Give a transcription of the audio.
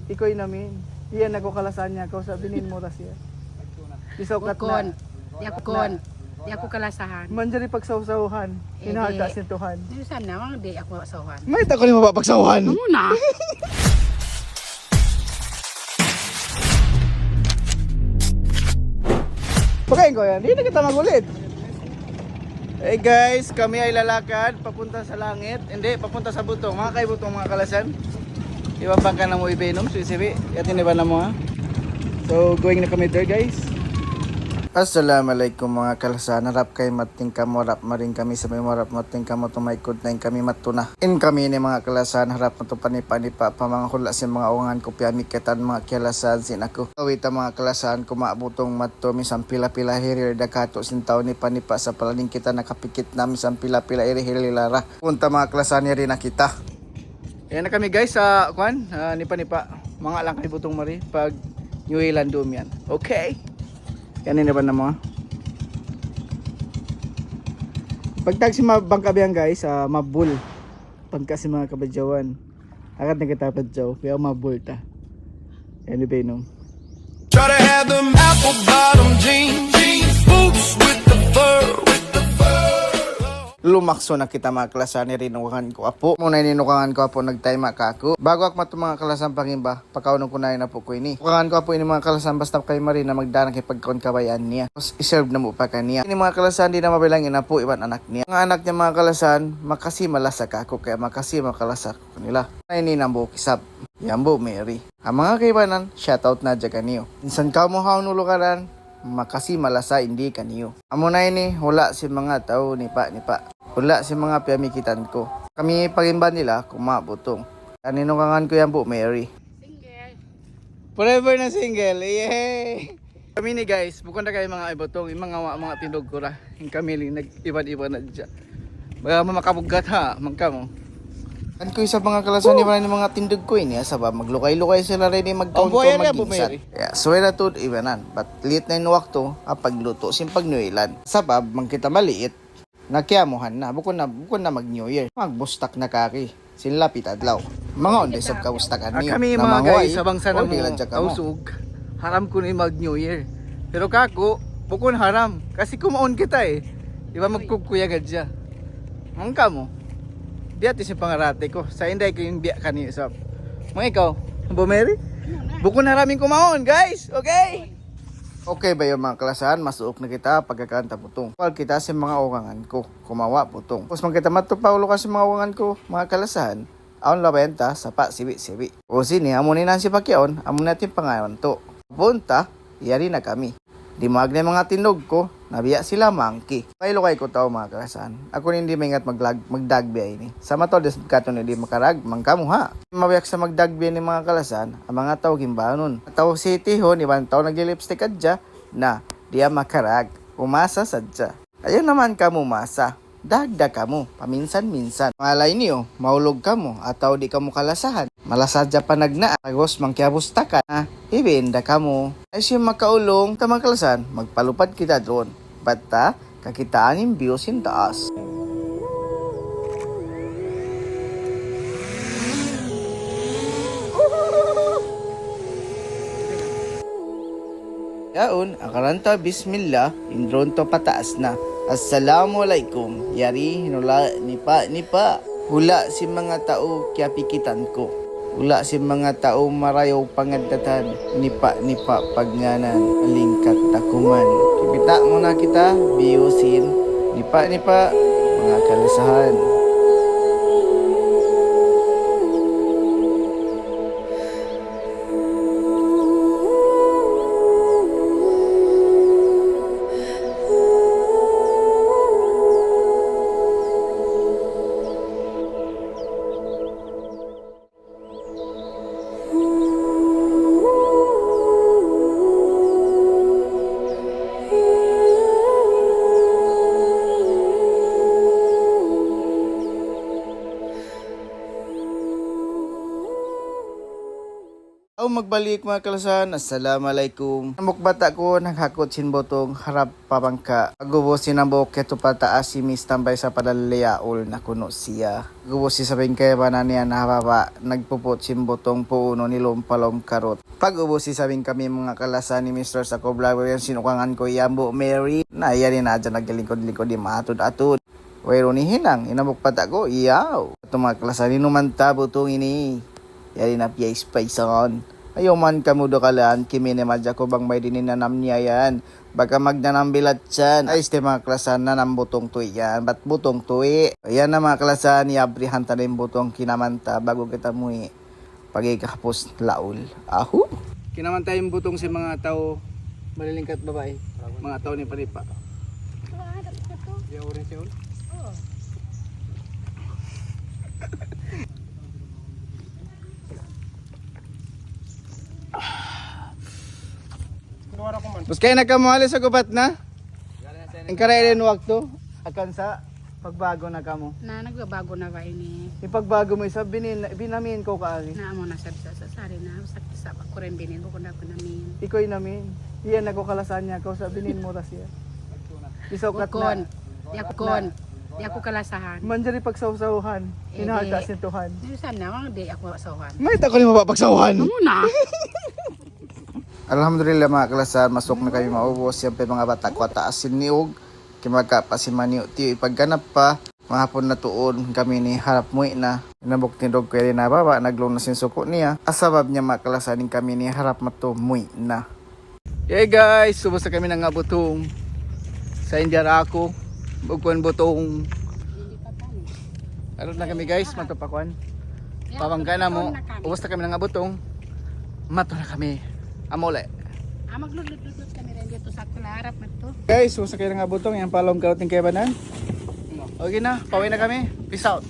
iko'y namin. Iyan ako kalasan niya ko sabinin mo ra siya. Isaw kat Kon. na. Di ako kon. Di ako kalasahan. Manjari pagsawsawahan. Hinahaka sintuhan. Di sana mang di ako asawan. May tako ni mapapagsawahan. Ano na? Pakain ko yan. Hindi na kita magulit. Hey guys, kami ay lalakad papunta sa langit. Hindi, papunta sa butong. Mga kaibutong mga kalasan. Iwabang ka na mo ibinom, suisibi. Yatin ba na mo ha? So, going na kami there guys. Assalamualaikum mga kalasan. Harap kay mating kamo, harap maring kami sa may marap mating kamo tumaykod na kami matuna. In kami ni mga kalasan, harap na to panipanipa pa mga hula sa mga uwangan ko piyami ketan mga kalasan sin ako. Kawita mga kalasan, kumabutong matto misang pila-pila hirir dakato sin taon ni panipa sa palaning kita nakapikit namin sa pila-pila irihilara. Punta mga kalasan ni rin na kita. Ayan na kami guys sa nipa-nipa. Mga lang kay butong mari pag New Zealand doom yan. Okay. Yan na ba na mo? Pagtag si bangkabihan guys, mabul. Pagka si mga kabadyawan. Agad na kita padyaw, kaya mabul ta. Yan ba inom? Try to have them apple bottom jeans, boots with the fur, Lumakso na kita mga kalasan ni rinukangan ko apo. Muna ninukangan ko apo nagtayma ka ako. Bago ako mato mga kalasan pangimba, pagkaunon ko na yun apo ko ini. Nukangan ko apo ini mga kalasan basta kay Marina magdanang kay pagkaon kabayan niya. Tapos iserve na mo pa kaniya. Ini mga kalasan di na mabilangin apo iwan anak niya. Mga anak niya mga kalasan makasima sa kako kaya makasima kalasa ko nila. Ay ni nambo kisap. Yambo Mary. Ang mga kaibanan, shoutout na dyan kaniyo. Minsan ka mo haunulukaran, makasi malasa hindi kaniyo. Amo na ini, wala si mga tao nipa. Wala si mga piyamikitan ko. Kami pagimba nila, kumabutong. Kaninukangan ko yan po, Mary. Single. Forever na single, yay! Kami ni guys, bukod na kayo mga ibutong, yung mga tindog ko ra. Yung kami nag-iban-iban na dyan. Baka makabugat ha, magka mo. Kan ko sa mga kalasan ni mga tindog ko ini sabab maglukay-lukay sila rin magkaon ko maginsan. Yeah, so na to ibanan. But late na yung wakto pagluto sim pagnuilan. Sabab mangkita maliit nakiamuhan na bukod na mag New Year. Magbustak na kaki. Sila pitadlaw. Mga onde sab kabustakan niyo. Kami mga guys sa bangsa na mo usog. Haram ko ni mag New Year. Pero kako bukod haram kasi kumaon kita eh. Di ba magkukuya gadya. Mangka mo. Diyan si pangarate ko. Sa inday ko yung biya kanina sa mga ikaw. Mary? Buko na raming kumaon, guys. Okay? Okay ba yung mga kalasan? Masuok na kita pagkakanta putong. Pag kita sa mga ukangan ko, kumawa putong. Tapos magkita matupaulo ka sa mga ukangan ko, mga kalasan, aon labenta sa pa sibi-sibi. O sini, amunin na si Pakyaon, amunin natin pangayon to. Punta, yari na kami. Di magnay mga tinog ko, nabiya sila monkey. Pailo kay ko tao mga kalasan. Ako hindi maingat magdagbiya ini. Sa matod des katon hindi makarag mangkamo ha. Mabiyak sa magdagbiya ni mga kalasan, ang mga tao gimbanon. Tao city ho ni tao nagli-lipstick adja na diya makarag. Umasa sadja. Ayun naman kamo masa. Dagdag kamo paminsan-minsan. Malay niyo, maulog kamo ataw di kamo kalasahan. Malasadya pa nagna agos mangkiabos ka na. Ibenda kamo. Ay siya makaulong tamang kalasan, magpalupad kita doon. Bata, kakitaan yung views in taas. Yaon, ang karanta bismillah, yung drone to pataas na. Assalamualaikum. Yari, hinula, nipa. Hula si mga tao kaya pikitan ko. Hula si mga tao marayaw pangadatan. Nipa, pagnganan. Alingkat takuman. Kipita muna kita, biyusin. Nipa, mga kalasahan. Aw magbalik mga kalasan, assalamualaikum. Mukbata ko naghakot sin botong harap pabangka. Agubo sinambok keto pataas si Miss tambay sa padalayaol na kuno siya. Agubo si sabing kaya ba na niya nahababa, nagpupot sin botong puuno ni Lompalom Karot. Pag ubo si sabing kami mga kalasan ni Mr. Sako Vlogger yan sinukangan ko Yambo Mary. Na iya rin na dyan naglingkod-lingkod di matod-atod. Wero ni hinang, inamukbata ko, iyaw. Ito mga kalasan ni numanta botong ini. Yari na piyay spayson. Ayaw man kamudo kalaan, kiminemadya ko bang may dininanam niya yan. Baka magnanambilat yan. Ay, este mga klasan na ng butong tuwi yan. Ba't butong tuwi? Ayan na mga klasan, iabrihan ta na yung butong kinamanta bago kita muwi. Pagikapos laul. Ahu! Kinamanta yung butong si mga tao, malilingkat babae. Mga tao ni Panipa. Yaurin siya ul? Bus kayo nagkamuhali sa gubat na? Ang karairin wakto, akan sa pagbago na kamo. Na nagbabago na ba ini? Ipagbago mo isa, binamin ko kaali. Na amo na sa sari na sa ako rin binin ko na ko namin. Ikoy namin. Iyan ako kalasan niya ko sa binin mo tas siya. Isaukat na. Di ako kalasahan. Manjari pagsawsahuhan. Hinahaga sintuhan. Sana mga di ako asawan. May tako ni mapapagsawhan. Amo na. Alhamdulillah mga kalasan, masok na kami maubos. Siyempre mga bata ko taasin niog. Kimaga pa si Maniu. Tiyo ipagganap pa. Mahapon na tuon kami ni harap mo na. Inabok ni Dog kaya na baba. Naglong na sinsuko niya. Asabab niya mga kalasanin kami ni harap mato mo na. Hey guys, subos na kami ng nga butong. Sa Indiara ako. Bugkuan butong. Aron na kami guys, matupakuan. Pabangga na mo. Ubos na kami ng nga butong. Mato na kami. Amole. Maglulot-lut kami rin dito sa harap na to. Guys, usap kayo nga butong. Yan palong karoting kayabanan. Okay na, pauwi na kami. Peace out.